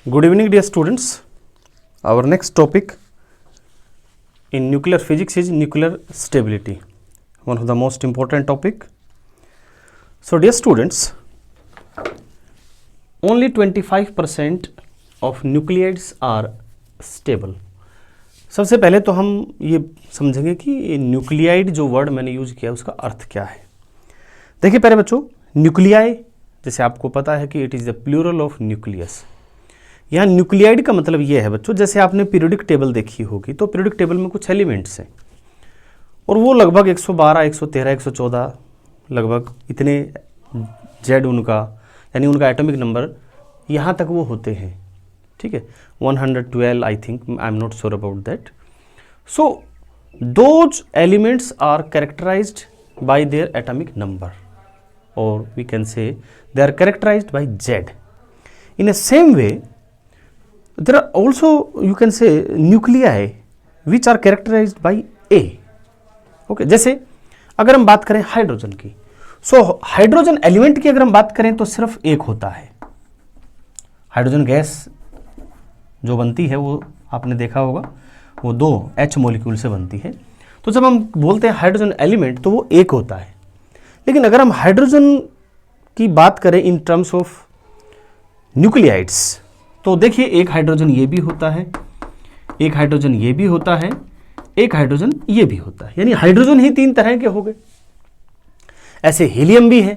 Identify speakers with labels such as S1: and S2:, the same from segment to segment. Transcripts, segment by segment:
S1: Good evening, dear students. Our next topic in nuclear physics is nuclear stability, one of the most important topic. So, dear students, only 25% of nucleides are stable. सबसे पहले तो हम ये समझेंगे कि nuclide जो word मैंने use किया उसका अर्थ क्या है. देखिए पहले बच्चों, न्यूक्लियाई जैसे आपको पता है कि it is the plural of nucleus. यहाँ न्यूक्लियाइड का मतलब ये है बच्चों, जैसे आपने पीरियोडिक टेबल देखी होगी तो पीरियोडिक टेबल में कुछ एलिमेंट्स हैं और वो लगभग 112, 113, 114 लगभग इतने जेड उनका यानी उनका एटॉमिक नंबर यहाँ तक वो होते हैं. ठीक है, 112 I think, I am not sure about that. So those elements are characterized by their atomic number और we can say they are characterized by Z. In a same way there are also you can say nuclei which are characterized by A. okay, जैसे अगर हम बात करें hydrogen की, so hydrogen element की अगर हम बात करें तो सिर्फ एक होता है. हाइड्रोजन गैस जो बनती है वो आपने देखा होगा वो 2 H मॉलिक्यूल से बनती है. तो जब हम बोलते हैं हाइड्रोजन एलिमेंट तो वो एक होता है. लेकिन अगर हम हाइड्रोजन की बात करें इन टर्म्स ऑफ न्यूक्लियाइड्स तो देखिए एक हाइड्रोजन ये भी होता है, एक हाइड्रोजन ये भी होता है, एक हाइड्रोजन ये भी होता है, यानी हाइड्रोजन ही 3 तरह के हो गए. ऐसे हीलियम भी है.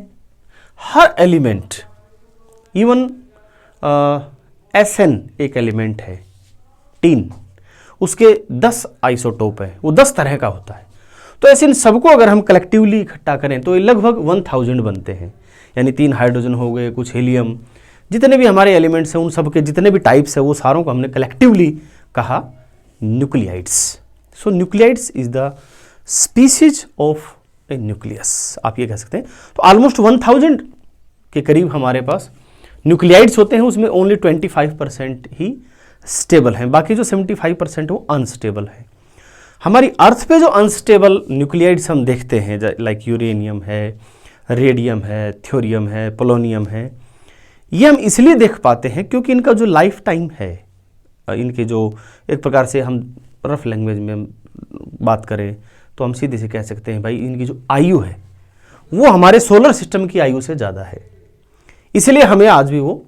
S1: हर एलिमेंट इवन SN एक एलिमेंट है, टीन, उसके 10 आइसोटोप है, वो 10 तरह का होता है. तो ऐसे इन सबको अगर हम कलेक्टिवली इकट्ठा करें तो ये लगभग 1000 बनते हैं. यानी 3 हाइड्रोजन हो गए, कुछ हीलियम, जितने भी हमारे एलिमेंट्स हैं उन सब के जितने भी टाइप्स हैं वो सारों को हमने कलेक्टिवली कहा nuclides. So nuclides is the species of A nucleus, आप ये कह सकते हैं. तो ऑलमोस्ट 1000 के करीब हमारे पास न्यूक्लियाइड्स होते हैं, उसमें ओनली 25% ही स्टेबल हैं, बाकी जो 75% वो अनस्टेबल है. हमारी अर्थ पे जो अनस्टेबल न्यूक्लियाइड्स हम देखते हैं लाइक यूरेनियम है, रेडियम है, थ्योरियम है, पोलोनियम है, ये हम इसलिए देख पाते हैं क्योंकि इनका जो लाइफ टाइम है, इनके जो एक प्रकार से हम रफ लैंग्वेज में बात करें तो हम सीधे से कह सकते हैं भाई इनकी जो आयु है वो हमारे सोलर सिस्टम की आयु से ज़्यादा है. इसलिए हमें आज भी वो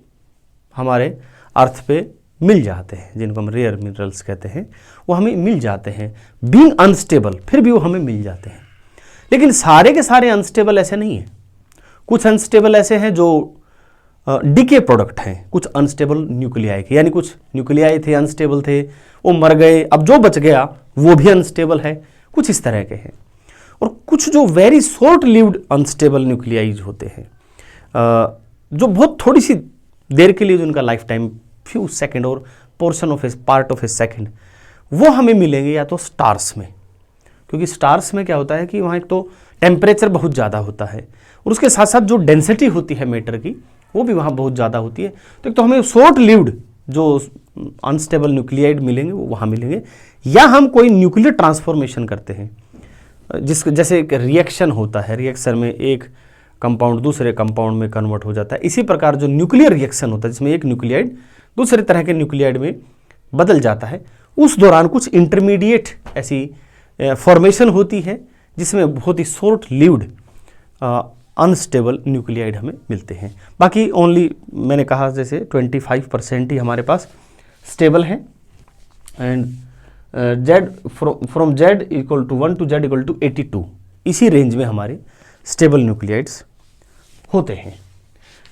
S1: हमारे अर्थ पे मिल जाते हैं, जिनको हम रेयर मिनरल्स कहते हैं, वो हमें मिल जाते हैं. बीइंग अनस्टेबल फिर भी वो हमें मिल जाते हैं. लेकिन सारे के सारे अनस्टेबल ऐसे नहीं हैं. कुछ अनस्टेबल ऐसे हैं जो डीके प्रोडक्ट हैं, कुछ अनस्टेबल न्यूक्लियाई के, यानी कुछ न्यूक्लियाई थे अनस्टेबल थे, वो मर गए, अब जो बच गया वो भी अनस्टेबल है, कुछ इस तरह के हैं. और कुछ जो वेरी शॉर्ट लिव्ड अनस्टेबल न्यूक्लियाइज होते हैं जो बहुत थोड़ी सी देर के लिए, जो उनका लाइफ टाइम फ्यू सेकेंड और portion of A part of A second, वो हमें मिलेंगे या तो स्टार्स में. क्योंकि स्टार्स में क्या होता है कि वहाँ एक तो टेम्परेचर बहुत ज़्यादा होता है और उसके साथ साथ जो डेंसिटी होती है मैटर की वो भी वहाँ बहुत ज़्यादा होती है. तो एक तो हमें शॉर्ट लिव्ड जो अनस्टेबल न्यूक्लियाइड मिलेंगे वो वहाँ मिलेंगे, या हम कोई न्यूक्लियर ट्रांसफॉर्मेशन करते हैं जैसे एक रिएक्शन होता है, रिएक्शन में एक कंपाउंड दूसरे कंपाउंड में कन्वर्ट हो जाता है. इसी प्रकार जो न्यूक्लियर रिएक्शन होता है जिसमें एक न्यूक्लियाइड दूसरे तरह के न्यूक्लियाइड में बदल जाता है, उस दौरान कुछ इंटरमीडिएट ऐसी फॉर्मेशन होती है जिसमें बहुत ही शॉर्ट लिव्ड अनस्टेबल न्यूक्लियाइड हमें मिलते हैं. बाकी ओनली मैंने कहा जैसे 25% ही हमारे पास स्टेबल हैं. And Z from Z equal to 1 to Z equal to 82, इसी रेंज में हमारे स्टेबल न्यूक्लियाइड्स होते हैं.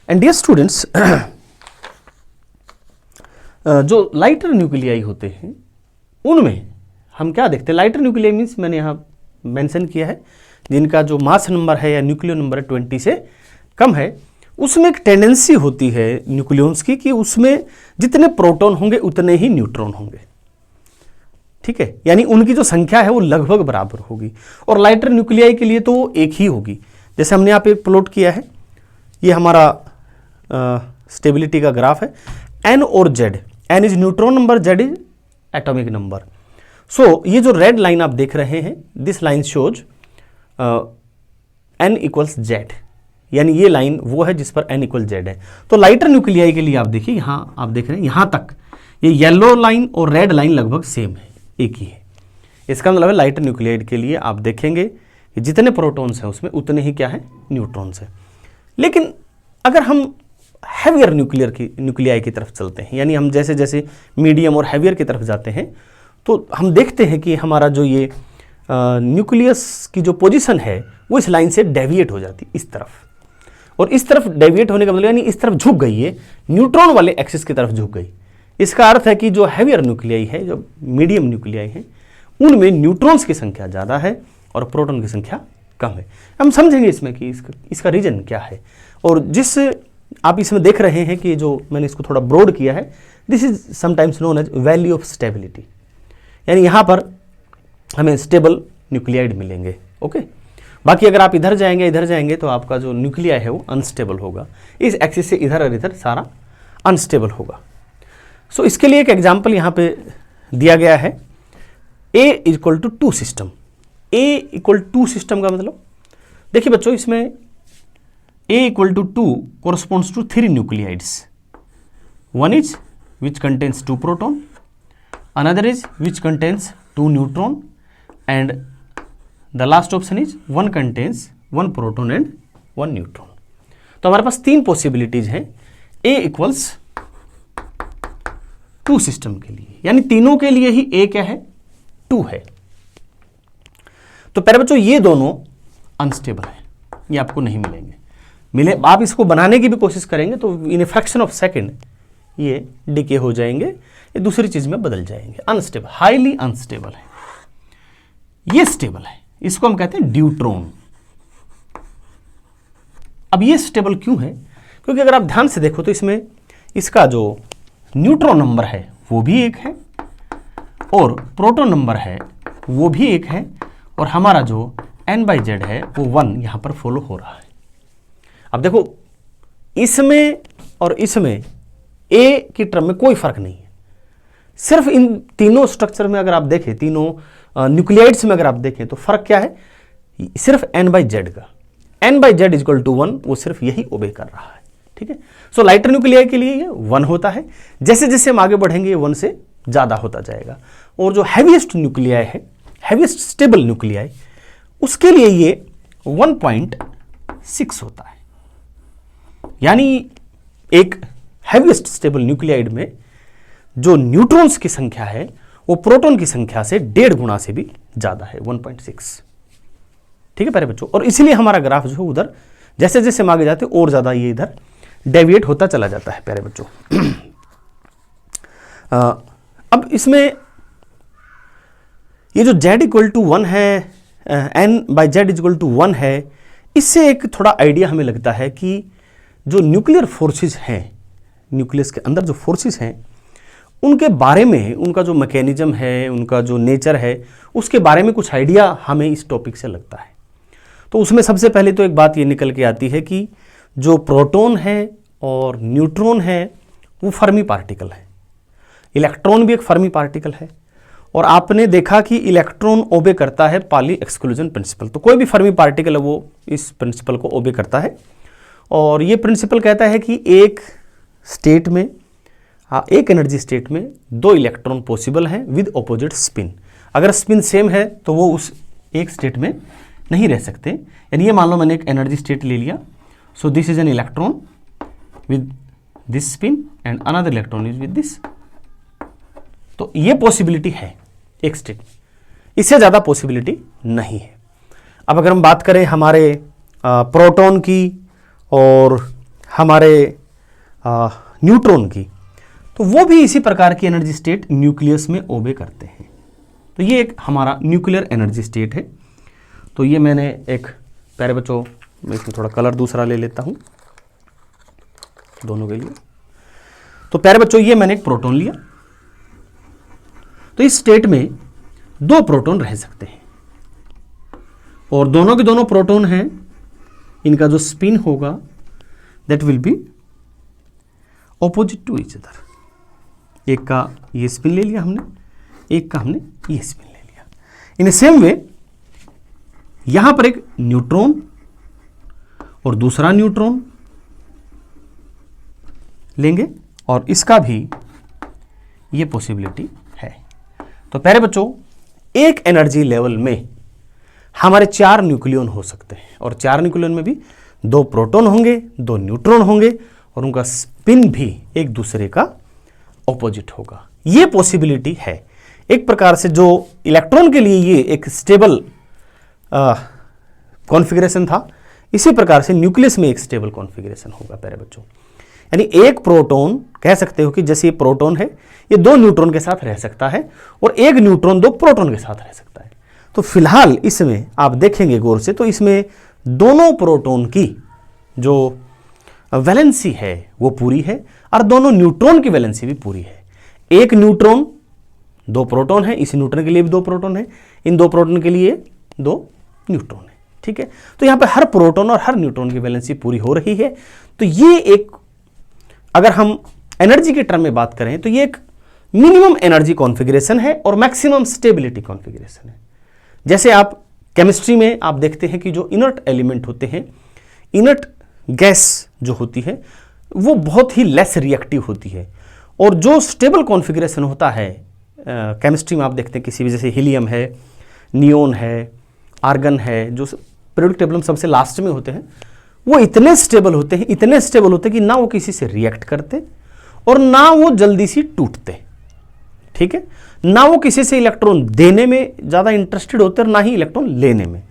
S1: एंड डियर स्टूडेंट्स, जो लाइटर न्यूक्लियाई होते हैं उनमें हम क्या देखते हैं. लाइटर न्यूक्लियाई मीन्स मैंने यहाँ मेंशन किया है जिनका जो मास नंबर है या न्यूक्लियो नंबर है 20 से कम है. उसमें एक टेंडेंसी होती है न्यूक्लियॉन्स की कि उसमें जितने प्रोटॉन होंगे उतने ही न्यूट्रॉन होंगे. ठीक है, यानी उनकी जो संख्या है वो लगभग बराबर होगी. और लाइटर न्यूक्लियाई के लिए तो वो एक ही होगी. जैसे हमने यहाँ पे एक प्लॉट किया है, ये हमारा स्टेबिलिटी का ग्राफ है. एन और Z, N is neutron number, Z is atomic number. So ये जो रेड लाइन आप देख रहे हैं, this line shows n equals Z, यानी ये लाइन वो है जिस पर n इक्वल जेड है। तो लाइटर न्यूक्लियाई के लिए आप देखिए, यहाँ आप देख रहे हैं यहाँ तक ये येलो लाइन और रेड लाइन लगभग सेम है, एक ही है। इसका मतलब है लाइटर न्यूक्लियाइड के लिए आप देखेंगे कि जितने प्रोटॉन्स हैं उसमें उतने ही क्या है, न्यूट्रॉन्स हैं। लेकिन अगर हम हैवियर न्यूक्लियाई की तरफ चलते हैं, यानी हम जैसे जैसे मीडियम और हैवियर की तरफ जाते हैं, तो हम देखते हैं कि हमारा जो ये न्यूक्लियस की जो पोजीशन है वो इस लाइन से डेविएट हो जाती है इस तरफ, और इस तरफ डेविएट होने का मतलब यानी इस तरफ झुक गई है, न्यूट्रॉन वाले एक्सिस की तरफ झुक गई। इसका अर्थ है कि जो हैवियर न्यूक्लियाई है, जो मीडियम न्यूक्लियाई है, उनमें न्यूट्रॉन्स की संख्या ज़्यादा है और प्रोटॉन की संख्या कम है। हम समझेंगे इसमें कि इसका रीजन क्या है। और जिस आप इसमें देख रहे हैं कि जो मैंने इसको थोड़ा ब्रॉड किया है, this is sometimes known as value of stability, यानी यहाँ पर हमें स्टेबल न्यूक्लियाइड मिलेंगे। ओके, बाकी अगर आप इधर जाएंगे तो आपका जो न्यूक्लियाई है वो अनस्टेबल होगा, इस एक्सिस से इधर और इधर सारा अनस्टेबल होगा। सो इसके लिए एक एग्जाम्पल यहाँ पे दिया गया है, A equal to 2 system. A equal 2 system का मतलब देखिए बच्चों, इसमें A equal to 2 corresponds to 3 nucleides. One is which contains 2 proton, another is which contains 2 neutron, and the last option is one contains 1 proton and 1 neutron. तो हमारे पास 3 possibilities हैं A equals 2 system के लिए, यानी तीनों के लिए ही A क्या है, 2 है। तो पहले बच्चों ये दोनों अनस्टेबल है, ये आपको नहीं मिले। आप इसको बनाने की भी कोशिश करेंगे तो इन ए फ्रैक्शन ऑफ सेकंड ये डिके हो जाएंगे, ये दूसरी चीज में बदल जाएंगे। अनस्टेबल, हाईली अनस्टेबल है। ये स्टेबल है, इसको हम कहते हैं ड्यूट्रॉन। अब ये स्टेबल क्यों है? क्योंकि अगर आप ध्यान से देखो तो इसमें इसका जो न्यूट्रॉन नंबर है वो भी एक है और प्रोटॉन नंबर है वो भी एक है, और हमारा जो n/z है वो 1 यहां पर फॉलो हो रहा है। अब देखो इसमें और इसमें A की टर्म में कोई फर्क नहीं है, सिर्फ इन तीनों स्ट्रक्चर में अगर आप देखें, तीनों न्यूक्लियाइड्स में अगर आप देखें तो फर्क क्या है, सिर्फ n/z का। n/z इक्वल टू 1 वो सिर्फ यही ओबे कर रहा है। ठीक है, सो लाइटर न्यूक्लियाई के लिए ये 1 होता है, जैसे जैसे हम आगे बढ़ेंगे ये 1 से ज़्यादा होता जाएगा। और जो हैवीएस्ट न्यूक्लियाई है, हैवीएस्ट स्टेबल न्यूक्लियाई, उसके लिए ये 1.6 होता है। यानी एक हैवीएस्ट स्टेबल न्यूक्लियाइड में जो न्यूट्रॉन्स की संख्या है वो प्रोटॉन की संख्या से 1.5 गुना से भी ज़्यादा है, 1.6। ठीक है प्यारे बच्चों, और इसीलिए हमारा ग्राफ जो है उधर जैसे जैसे हम आगे जाते हैं और ज़्यादा ये इधर डेविएट होता चला जाता है प्यारे बच्चों। अब इसमें ये जो z इक्वल टू 1 है, n/z इक्वल टू 1 है, इससे एक थोड़ा आइडिया हमें लगता है कि जो न्यूक्लियर फोर्सेस हैं, न्यूक्लियस के अंदर जो फोर्सेस हैं उनके बारे में, उनका जो मैकेनिज्म है, उनका जो नेचर है, उसके बारे में कुछ आइडिया हमें इस टॉपिक से लगता है। तो उसमें सबसे पहले तो एक बात ये निकल के आती है कि जो प्रोटॉन है और न्यूट्रॉन है वो फर्मी पार्टिकल है, इलेक्ट्रॉन भी एक फर्मी पार्टिकल है। और आपने देखा कि इलेक्ट्रॉन ओबे करता है पाली एक्सक्लूजन प्रिंसिपल, तो कोई भी फर्मी पार्टिकल है वो इस प्रिंसिपल को ओबे करता है। और ये प्रिंसिपल कहता है कि एक स्टेट में, एक एनर्जी स्टेट में 2 इलेक्ट्रॉन पॉसिबल हैं विद ऑपोजिट स्पिन। अगर स्पिन सेम है तो वो उस एक स्टेट में नहीं रह सकते। यानी ये मान लो मैंने एक एनर्जी स्टेट ले लिया, सो this is an electron with this spin and another electron is with this. तो ये पॉसिबिलिटी है एक स्टेट, इससे ज़्यादा पॉसिबिलिटी नहीं है। अब अगर हम बात करें हमारे प्रोटॉन की और हमारे न्यूट्रॉन की, तो वो भी इसी प्रकार की एनर्जी स्टेट न्यूक्लियस में ओबे करते हैं। तो ये एक हमारा न्यूक्लियर एनर्जी स्टेट है। तो ये मैंने एक, प्यारे बच्चों मैं इसमें थोड़ा कलर दूसरा ले लेता हूँ दोनों के लिए। तो प्यारे बच्चों ये मैंने एक प्रोटॉन लिया, तो इस स्टेट में 2 प्रोटॉन रह सकते हैं और दोनों के दोनों प्रोटॉन हैं, इनका जो स्पिन होगा that will be opposite to each other. एक का ये स्पिन ले लिया हमने, एक का हमने ये स्पिन ले लिया। इन सेम वे यहां पर एक न्यूट्रॉन और दूसरा न्यूट्रॉन लेंगे, और इसका भी ये पॉसिबिलिटी है। तो प्यारे बच्चों, एक एनर्जी लेवल में हमारे 4 न्यूक्लियन हो सकते हैं, और 4 न्यूक्लियन में भी 2 प्रोटॉन होंगे, 2 न्यूट्रॉन होंगे, और उनका स्पिन भी एक दूसरे का ऑपोजिट होगा। ये पॉसिबिलिटी है। एक प्रकार से जो इलेक्ट्रॉन के लिए ये एक स्टेबल कॉन्फ़िगरेशन था, इसी प्रकार से न्यूक्लियस में एक स्टेबल कॉन्फ़िगरेशन होगा प्यारे बच्चों। यानी एक प्रोटॉन, कह सकते हो कि जैसे ये प्रोटॉन है, ये 2 न्यूट्रॉन के साथ रह सकता है, और एक न्यूट्रॉन 2 प्रोटॉन के साथ रह सकता है। तो फिलहाल इसमें आप देखेंगे गौर से, तो इसमें दोनों प्रोटॉन की जो वैलेंसी है वो पूरी है, और दोनों न्यूट्रॉन की वैलेंसी भी पूरी है। एक न्यूट्रॉन 2 प्रोटॉन है, इस न्यूट्रॉन के लिए भी 2 प्रोटॉन है, इन 2 प्रोटॉन के लिए 2 न्यूट्रॉन है। ठीक है, तो यहां पे हर प्रोटॉन और हर न्यूट्रॉन की वैलेंसी पूरी हो रही है। तो ये एक, अगर हम एनर्जी के टर्म में बात करें, तो ये एक मिनिमम एनर्जी कॉन्फ़िगरेशन है और मैक्सिमम स्टेबिलिटी कॉन्फ़िगरेशन है। जैसे आप केमिस्ट्री में आप देखते हैं कि जो इनर्ट एलिमेंट होते हैं, इनर्ट गैस जो होती है वो बहुत ही लेस रिएक्टिव होती है, और जो स्टेबल कॉन्फ़िगरेशन होता है केमिस्ट्री में आप देखते हैं किसी भी, जैसे हीलियम है, नियोन है, आर्गन है, जो पीरियोडिक टेबल में सबसे लास्ट में होते हैं, वो इतने स्टेबल होते हैं, इतने स्टेबल होते हैं कि ना वो किसी से रिएक्ट करते और ना वो जल्दी से टूटते। ठीक है, ना वो किसी से इलेक्ट्रॉन देने में ज़्यादा इंटरेस्टेड होते और ना ही इलेक्ट्रॉन लेने में।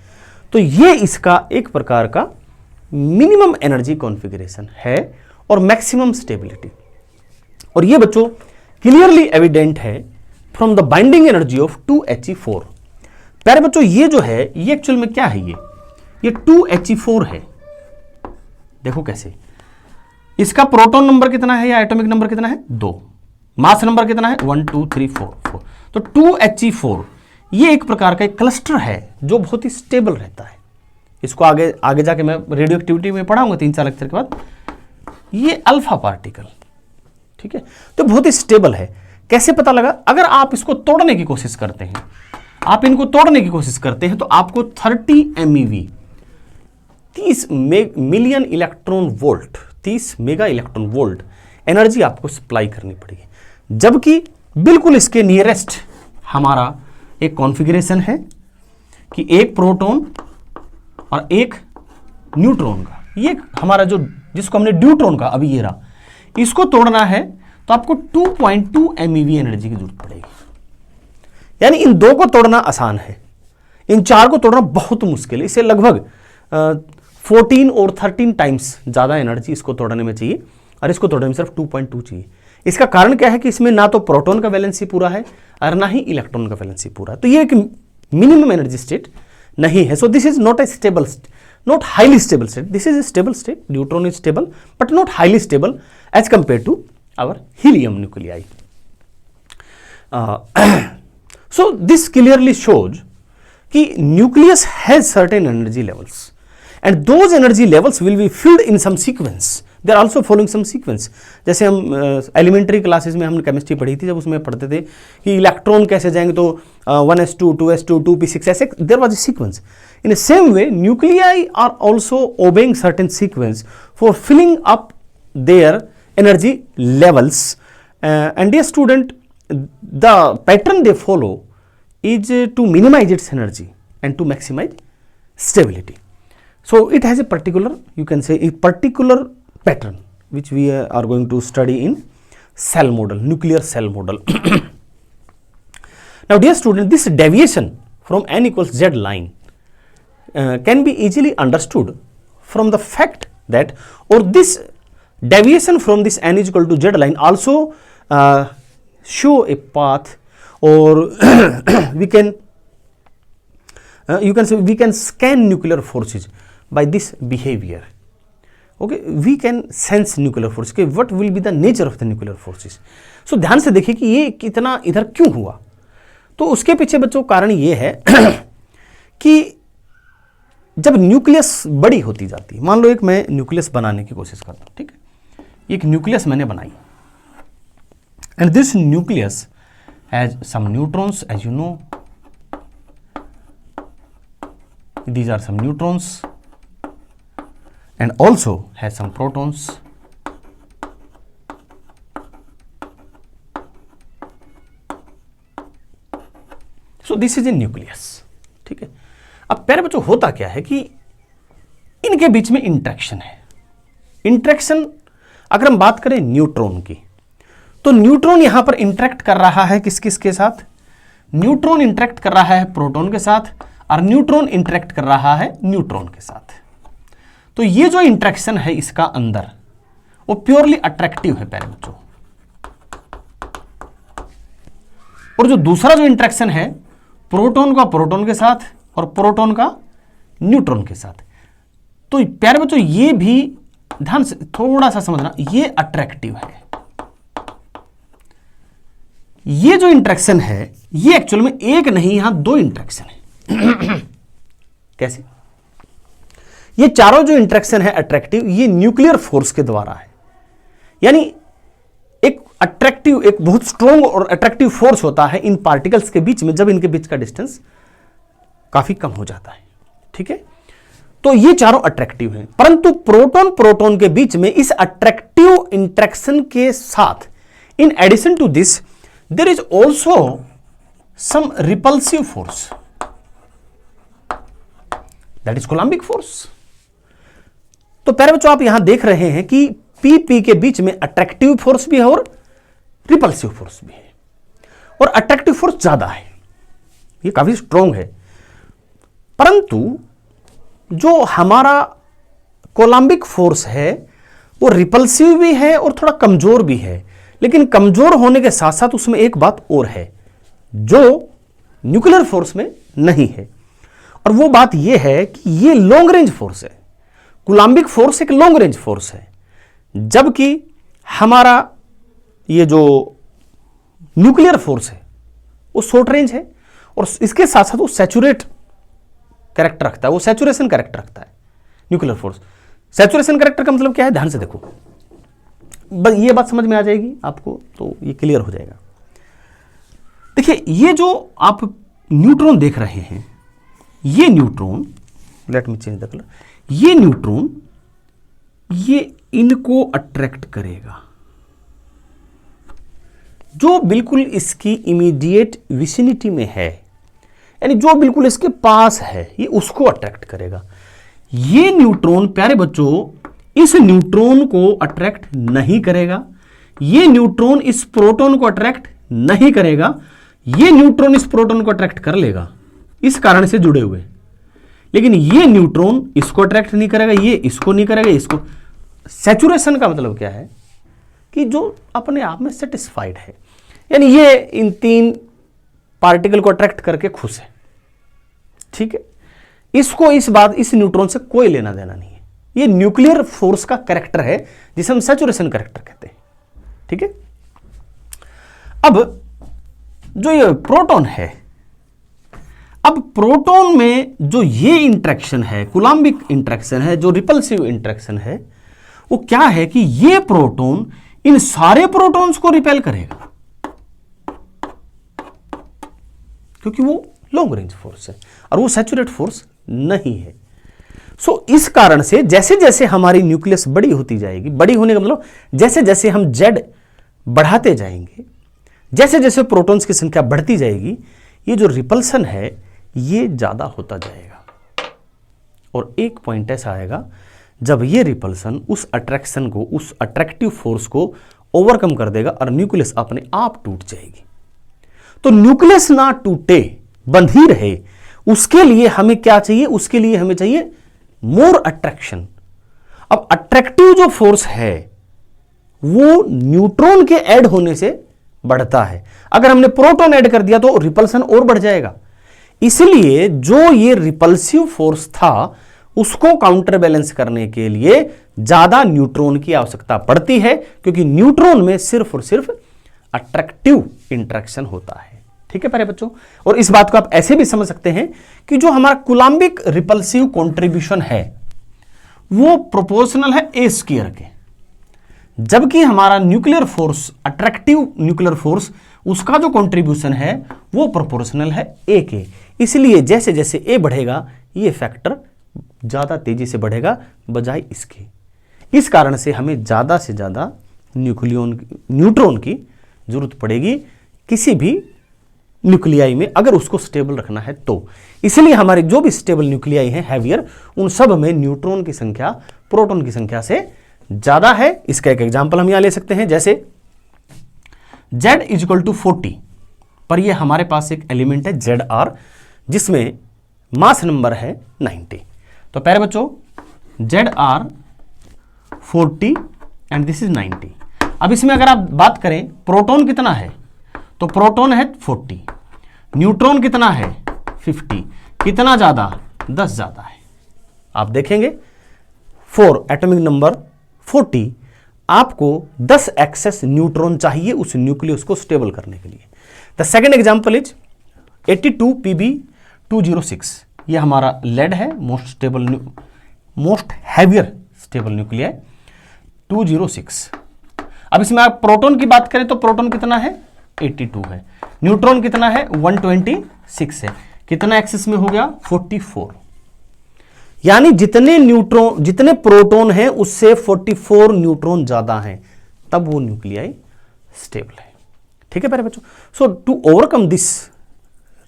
S1: तो ये इसका एक प्रकार का मिनिमम एनर्जी कॉन्फ़िगरेशन है और मैक्सिमम स्टेबिलिटी। और ये बच्चों क्लियरली एविडेंट है from the binding energy of 2He4। प्यारे बच्चों, ये जो है ये एक्चुअल में क्या है, ये 2He4 है। देखो कैसे, इसका प्रोटॉन नंबर कितना है या एटॉमिक नंबर कितना है, 2। मास नंबर कितना है, 1 2 3 4 4। तो 2He4 ये एक प्रकार का एक क्लस्टर है जो बहुत ही स्टेबल रहता है। इसको आगे जाके मैं रेडियो एक्टिविटी में पढ़ाऊंगा 3-4 लेक्चर के बाद। ये अल्फा पार्टिकल, ठीक है, तो बहुत ही स्टेबल है। कैसे पता लगा? अगर आप इसको तोड़ने की कोशिश करते हैं, आप इनको तोड़ने की कोशिश करते हैं, तो आपको 30 MeV 30 million electron volt, 30 mega electron volt energy आपको सप्लाई करनी पड़ेगी। जबकि बिल्कुल इसके नियरेस्ट हमारा एक कॉन्फ़िगरेशन है कि एक प्रोटॉन और एक न्यूट्रॉन का, ये हमारा जो जिसको हमने ड्यूट्रॉन का अभी ये रहा, इसको तोड़ना है तो आपको 2.2 MeV एनर्जी की जरूरत पड़ेगी। यानी इन 2 को तोड़ना आसान है, इन 4 को तोड़ना बहुत मुश्किल है। इसे लगभग 14 और 13 टाइम्स ज़्यादा एनर्जी इसको तोड़ने में चाहिए, और इसको तोड़ने में सिर्फ 2.2 चाहिए। इसका कारण क्या है कि इसमें ना तो प्रोटॉन का वैलेंसी पूरा है और ना ही इलेक्ट्रॉन का वैलेंसी पूरा है। तो ये एक मिनिमम एनर्जी स्टेट नहीं है। So this is not a stable, not highly stable state. This is a stable state, neutron is stable but not highly stable as compare to our helium nuclei. So this clearly shows कि nucleus has certain energy levels and those energy levels will be filled in some sequence. They are also following some sequence. जैसे हम elementary classes में हमने chemistry पढ़ी थी, जब उसमें पढ़ते थे कि इलेक्ट्रॉन कैसे जाएंगे, तो 1s2 2s2 2p6 ऐसे there was a sequence. In the same way nuclei are also obeying certain sequence for filling up their energy levels and dear student, the pattern they follow is to minimize its energy and to maximize stability. So it has a particular, you can say, a particular pattern which we are going to study in cell model, nuclear cell model. Now dear student, this deviation from n equals z line can be easily understood from the fact that, or this deviation from this n is equal to z line also show a path, or we can you can say we can scan nuclear forces by this behavior. Okay, we can sense nuclear force कि what will be the nature of the nuclear forces. So ध्यान से देखिए कि ये कितना इधर क्यों हुआ। तो उसके पीछे बच्चों कारण ये है कि जब न्यूक्लियस बड़ी होती जाती है, मान लो एक मैं न्यूक्लियस बनाने की कोशिश करता हूँ, ठीक है, एक न्यूक्लियस मैंने बनाई, and this nucleus has some neutrons, as you know, these are some neutrons, and also has some protons. So this is a nucleus. ठीक है, अब प्यारे बच्चों होता क्या है कि इनके बीच में इंटरेक्शन है। इंटरेक्शन अगर हम बात करें न्यूट्रॉन की, तो न्यूट्रॉन यहां पर इंटरेक्ट कर रहा है किस किस के साथ? न्यूट्रॉन इंटरेक्ट कर रहा है प्रोटॉन के साथ, और न्यूट्रॉन इंटरेक्ट कर रहा है न्यूट्रॉन के साथ। तो ये जो इंटरेक्शन है इसका अंदर, वो प्योरली अट्रैक्टिव है प्यारे बच्चों। और जो दूसरा जो इंटरेक्शन है प्रोटॉन का प्रोटॉन के साथ और प्रोटॉन का न्यूट्रॉन के साथ, तो प्यारे बच्चों ये भी ध्यान से थोड़ा सा समझना, ये अट्रैक्टिव है। ये जो इंटरेक्शन है ये एक्चुअल में एक नहीं, यहां दो इंटरेक्शन है। कैसे? ये चारों जो इंटरेक्शन है अट्रैक्टिव, ये न्यूक्लियर फोर्स के द्वारा है। यानी एक अट्रैक्टिव, एक बहुत स्ट्रॉन्ग और अट्रैक्टिव फोर्स होता है इन पार्टिकल्स के बीच में, जब इनके बीच का डिस्टेंस काफी कम हो जाता है। ठीक है, तो ये चारों अट्रैक्टिव हैं, परंतु प्रोटॉन प्रोटॉन के बीच में इस अट्रैक्टिव इंटरेक्शन के साथ, in addition to this, there is also some repulsive force, that is Coulombic force. तो प्यारे बच्चों आप यहां देख रहे हैं कि पी के बीच में अट्रैक्टिव फोर्स भी है और रिपल्सिव फोर्स भी है, और अट्रैक्टिव फोर्स ज्यादा है, ये काफी स्ट्रॉन्ग है। परंतु जो हमारा कोलम्बिक फोर्स है वो रिपल्सिव भी है और थोड़ा कमजोर भी है, लेकिन कमजोर होने के साथ साथ उसमें एक बात और है जो न्यूक्लियर फोर्स में नहीं है, और वो बात ये है कि ये लॉन्ग रेंज फोर्स है। कोलम्बिक फोर्स एक लॉन्ग रेंज फोर्स है, जबकि हमारा ये जो न्यूक्लियर फोर्स है वो शॉर्ट रेंज है, और इसके साथ साथ वो सैचुरेट कैरेक्टर रखता है, वो सैचुरेशन कैरेक्टर रखता है न्यूक्लियर फोर्स। सैचुरेशन कैरेक्टर का मतलब क्या है? ध्यान से देखो, बस ये बात समझ में आ जाएगी आपको, तो ये क्लियर हो जाएगा। देखिए, ये जो आप न्यूट्रॉन देख रहे हैं, ये neutron, let me change the colour, ये न्यूट्रॉन ये इनको अट्रैक्ट करेगा, जो बिल्कुल इसकी इमीडिएट विसिनिटी में है, यानी जो बिल्कुल इसके पास है, ये उसको अट्रैक्ट करेगा। ये न्यूट्रॉन प्यारे बच्चों इस न्यूट्रॉन को अट्रैक्ट नहीं करेगा, ये न्यूट्रॉन इस प्रोटॉन को अट्रैक्ट नहीं करेगा, ये न्यूट्रॉन इस प्रोटॉन को अट्रैक्ट कर लेगा, इस कारण से जुड़े हुए, लेकिन ये न्यूट्रॉन इसको अट्रैक्ट नहीं करेगा, ये इसको नहीं करेगा, इसको। सैचुरेशन का मतलब क्या है कि जो अपने आप में सेटिस्फाइड है, यानी ये इन तीन पार्टिकल को अट्रैक्ट करके खुश है। ठीक है, इसको इस न्यूट्रॉन से कोई लेना देना नहीं है। ये न्यूक्लियर फोर्स का कैरेक्टर है जिसे हम सैचुरेशन कैरेक्टर कहते हैं। ठीक है, अब जो ये प्रोटॉन है, अब प्रोटॉन में जो ये इंटरेक्शन है, कोलम्बिक इंटरेक्शन है, जो रिपल्सिव इंटरेक्शन है, वो क्या है कि ये प्रोटॉन इन सारे प्रोटॉन्स को रिपेल करेगा, क्योंकि वो लॉन्ग रेंज फोर्स है और वो सैचुरेट फोर्स नहीं है। सो इस कारण से जैसे जैसे हमारी न्यूक्लियस बड़ी होती जाएगी, बड़ी होने का मतलब जैसे जैसे हम जेड बढ़ाते जाएंगे, जैसे जैसे प्रोटॉन्स की संख्या बढ़ती जाएगी, ये जो रिपल्सन है ये ज्यादा होता जाएगा, और एक पॉइंट ऐसा आएगा जब ये रिपल्सन उस अट्रैक्शन को, उस अट्रैक्टिव फोर्स को ओवरकम कर देगा और न्यूक्लियस अपने आप टूट जाएगी। तो न्यूक्लियस ना टूटे, बंध ही रहे, उसके लिए हमें क्या चाहिए? उसके लिए हमें चाहिए मोर अट्रैक्शन। अब अट्रैक्टिव जो फोर्स है वो न्यूट्रॉन के ऐड होने से बढ़ता है, अगर हमने प्रोटॉन ऐड कर दिया तो रिपल्सन और बढ़ जाएगा। इसलिए जो ये रिपल्सिव फोर्स था उसको काउंटर बैलेंस करने के लिए ज्यादा न्यूट्रॉन की आवश्यकता पड़ती है, क्योंकि न्यूट्रॉन में सिर्फ और सिर्फ अट्रैक्टिव इंटरेक्शन होता है। ठीक है प्यारे बच्चों, और इस बात को आप ऐसे भी समझ सकते हैं कि जो हमारा कोलम्बिक रिपल्सिव कंट्रीब्यूशन है वो प्रोपोर्शनल है ए स्क्वायर के, जबकि हमारा nuclear force, attractive nuclear force, उसका जो कंट्रीब्यूशन है वो प्रोपोर्शनल है ए के। इसलिए जैसे जैसे ए बढ़ेगा ये फैक्टर ज़्यादा तेजी से बढ़ेगा बजाय इसके। इस कारण से हमें ज़्यादा से ज़्यादा न्यूट्रॉन की जरूरत पड़ेगी किसी भी न्यूक्लियाई में, अगर उसको स्टेबल रखना है तो। इसलिए हमारे जो भी स्टेबल न्यूक्लियाई हैं हैवियर, उन सब में न्यूट्रॉन की संख्या प्रोटॉन की संख्या से ज़्यादा है। इसका एक एग्जाम्पल हम यहाँ ले सकते हैं, जैसे Z = 40 पर ये हमारे पास एक एलिमेंट है ZR जिसमें मास नंबर है 90। तो प्यारे बच्चों ZR 40 एंड दिस इज 90। अब इसमें अगर आप बात करें प्रोटॉन कितना है, तो प्रोटॉन है 40, न्यूट्रॉन कितना है 50, कितना ज़्यादा 10 ज़्यादा है। आप देखेंगे 4 एटॉमिक नंबर 40, आपको 10 एक्सेस न्यूट्रॉन चाहिए उस न्यूक्लियस को स्टेबल करने के लिए। The second example is 82 Pb206, ये हमारा लेड है, मोस्ट हैवियर स्टेबल न्यूक्लिया 206। अब इसमें आप प्रोटॉन की बात करें तो प्रोटॉन कितना है 82 है, न्यूट्रॉन कितना है 126 है, कितना एक्सेस में हो गया 44। यानी जितने प्रोटॉन हैं उससे 44 न्यूट्रॉन ज्यादा हैं, तब वो न्यूक्लियाई स्टेबल है। ठीक है प्यारे बच्चों। So to overcome this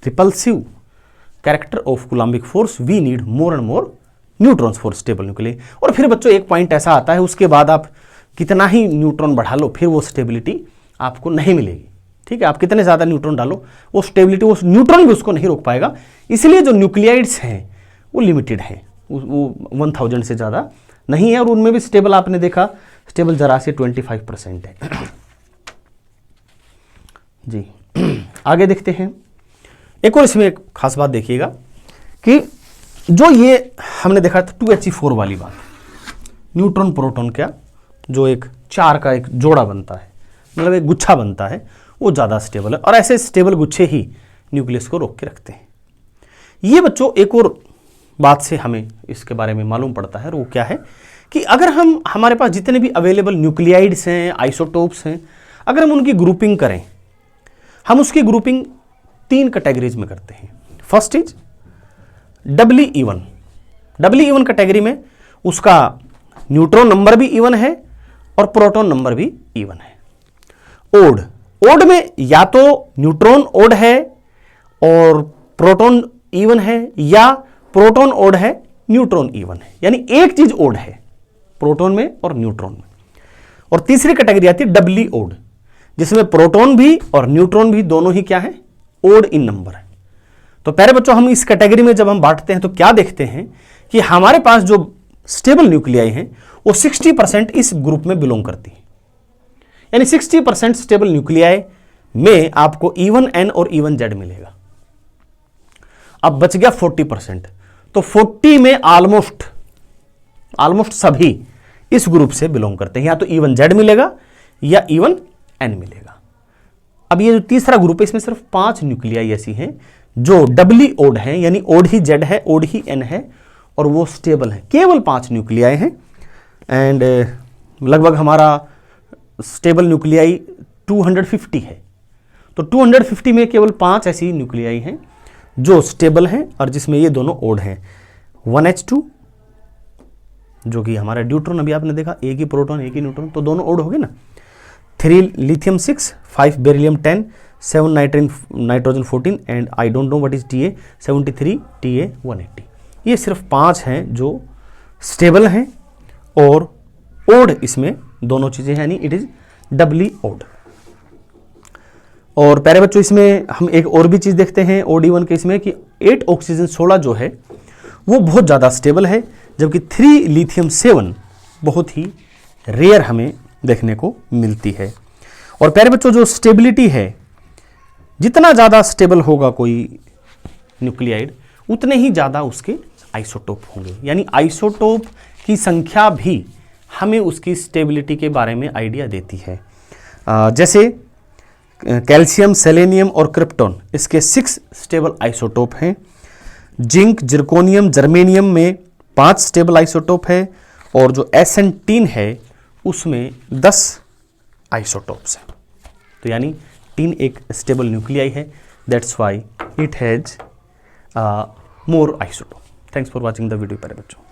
S1: repulsive character of Coulombic force we need more and more neutrons for stable nuclei. और फिर बच्चों एक पॉइंट ऐसा आता है, उसके बाद आप कितना ही न्यूट्रॉन बढ़ा लो फिर वो स्टेबिलिटी आपको नहीं मिलेगी। ठीक है, आप कितने ज़्यादा न्यूट्रॉन डालो वो स्टेबिलिटी, वो न्यूट्रॉन भी उसको नहीं रोक पाएगा। इसलिए जो न्यूक्लियाइड्स हैं वो लिमिटेड है, वो 1000 से ज़्यादा नहीं है, और उनमें भी स्टेबल आपने देखा स्टेबल जरा से 25% है। जी आगे देखते हैं। एक और इसमें एक खास बात देखिएगा कि जो ये हमने देखा था 2He4 वाली बात, न्यूट्रॉन प्रोटॉन का जो एक 4 का एक जोड़ा बनता है, मतलब एक गुच्छा बनता है, वो ज़्यादा स्टेबल है, और ऐसे स्टेबल गुच्छे ही न्यूक्लियस को रोक के रखते हैं। ये बच्चों एक और बात से हमें इसके बारे में मालूम पड़ता है, और वो क्या है कि अगर हमारे पास जितने भी अवेलेबल न्यूक्लियाइड्स हैं, आइसोटोप्स हैं, अगर हम उनकी ग्रुपिंग करें, हम उसकी ग्रुपिंग 3 कैटेगरीज में करते हैं। First is doubly even. Doubly even category में उसका न्यूट्रॉन नंबर भी इवन है और प्रोटॉन नंबर भी इवन है। ओड में या तो न्यूट्रॉन ओड है और प्रोटॉन इवन है, या प्रोटॉन ओड है न्यूट्रॉन इवन है, यानी एक चीज ओड है प्रोटॉन में और न्यूट्रॉन में। और तीसरी कैटेगरी आती है डबली ओड, जिसमें प्रोटॉन भी और न्यूट्रॉन भी दोनों ही क्या है ओड इन नंबर है। तो प्यारे बच्चों हम इस कैटेगरी में जब हम बांटते हैं तो क्या देखते हैं कि हमारे पास जो स्टेबल न्यूक्लियाई हैं वो 60% इस ग्रुप में बिलोंग करती है, यानी 60% स्टेबल न्यूक्लियाई में आपको इवन एन और इवन जेड मिलेगा। अब बच गया 40%, तो 40 में ऑलमोस्ट सभी इस ग्रुप से बिलोंग करते हैं, या तो इवन जेड मिलेगा या इवन एन मिलेगा। अब ये जो तीसरा ग्रुप है इसमें सिर्फ 5 न्यूक्लियाई ऐसी हैं जो डबली ओड हैं, यानी ओड ही जेड है, ओड ही एन है, और वो स्टेबल है। केवल 5 न्यूक्लियाई हैं, एंड लगभग हमारा स्टेबल न्यूक्लियाई 250 है। तो 250 में केवल 5 ऐसी न्यूक्लियाई हैं जो स्टेबल हैं और जिसमें ये दोनों ओड हैं। 1H2 जो कि हमारा ड्यूट्रॉन, अभी आपने देखा एक ही प्रोटॉन एक ही न्यूट्रॉन, तो दोनों ओड हो गए ना। 3 lithium 6, 5 beryllium 10, 7 nitrogen 14 and I don't know what is TA 73, TA 180। ये सिर्फ 5 हैं जो स्टेबल हैं और ओड इसमें दोनों चीज़ें हैं, यानी इट इज डबली ओड। और प्यारे बच्चों इसमें हम एक और भी चीज़ देखते हैं OD1 के इसमें कि 8 ऑक्सीजन 16 जो है वो बहुत ज़्यादा स्टेबल है, जबकि 3 लिथियम 7 बहुत ही रेयर हमें देखने को मिलती है। और प्यारे बच्चों जो स्टेबिलिटी है, जितना ज़्यादा स्टेबल होगा कोई न्यूक्लियाइड उतने ही ज़्यादा उसके आइसोटोप होंगे, यानी आइसोटोप की संख्या भी हमें उसकी स्टेबिलिटी के बारे में आइडिया देती है। जैसे कैल्शियम, सेलेनियम और क्रिप्टॉन, इसके 6 स्टेबल आइसोटोप हैं। जिंक, जिरकोनियम, जर्मेनियम में 5 स्टेबल आइसोटोप है, और जो SN10 है उसमें 10 आइसोटोप्स हैं। तो यानी टीन एक स्टेबल न्यूक्लियाई है, that's why it has more isotope. Thanks for watching the video प्यारे बच्चों।